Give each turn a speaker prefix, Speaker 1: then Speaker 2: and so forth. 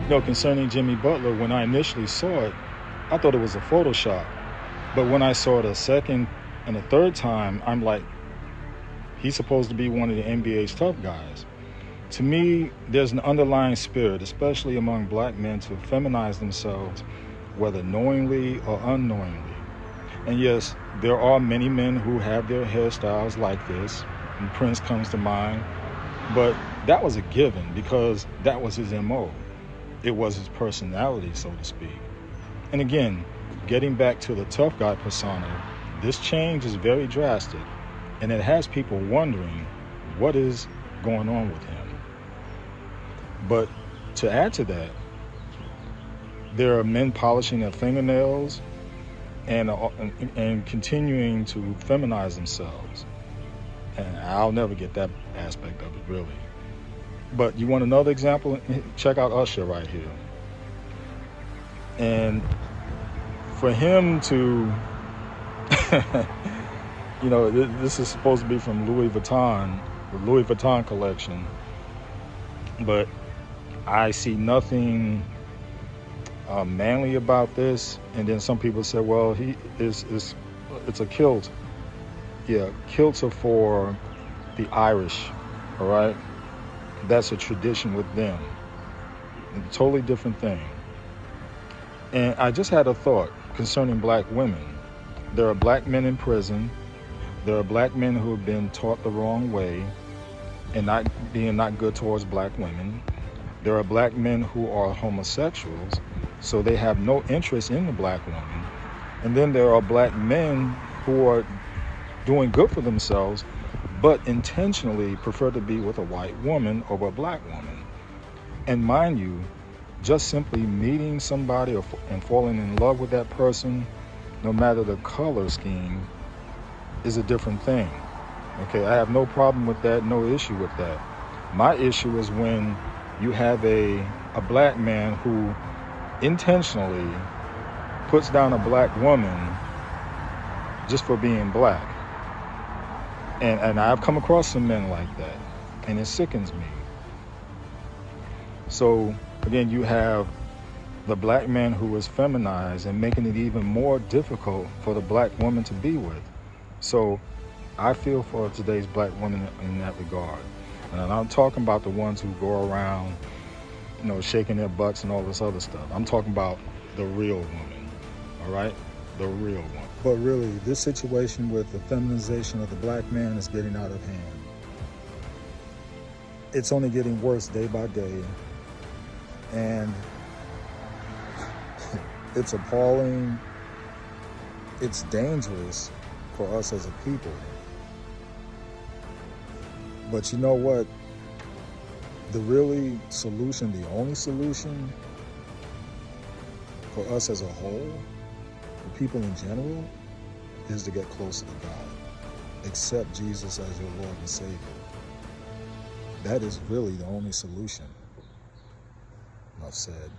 Speaker 1: No, concerning Jimmy Butler, when I initially saw it, I thought it was a Photoshop. But when I saw it a second and a third time, I'm like, he's supposed to be one of the NBA's tough guys. To me, there's an underlying spirit, especially among black men, to feminize themselves, whether knowingly or unknowingly. And yes, there are many men who have their hairstyles like this, and Prince comes to mind, but that was a given because that was his MO. It was his personality, so to speak. And again, getting back to the tough guy persona, this change is very drastic, and it has people wondering what is going on with him. But to add to that, there are men polishing their fingernails and continuing to feminize themselves. And I'll never get that aspect of it, really. But you want another example? Check out Usher right here. And for him to, this is supposed to be from Louis Vuitton, the Louis Vuitton collection, but I see nothing manly about this. And then some people say, well, it's a kilt. Yeah, kilts are for the Irish, all right? That's a tradition with them. A totally different thing. And I just had a thought concerning black women. There are black men in prison. There are black men who have been taught the wrong way and not good towards black women. There are black men who are homosexuals, so they have no interest in the black woman. And then there are black men who are doing good for themselves, but intentionally prefer to be with a white woman over a black woman. And mind you, just simply meeting somebody and falling in love with that person, no matter the color scheme, is a different thing. Okay, I have no problem with that, no issue with that. My issue is when you have a black man who intentionally puts down a black woman just for being black. And I've come across some men like that, and it sickens me. So again, you have the black man who is feminized and making it even more difficult for the black woman to be with. So I feel for today's black women in that regard. And I'm talking about the ones who go around, shaking their butts and all this other stuff. I'm talking about the real woman, all right? The real one. But really, this situation with the feminization of the black man is getting out of hand. It's only getting worse day by day. And it's appalling. It's dangerous for us as a people. But you know what? The only solution for us as a whole, for people in general, is to get closer to God. Accept Jesus as your Lord and Savior. That is really the only solution. Enough said.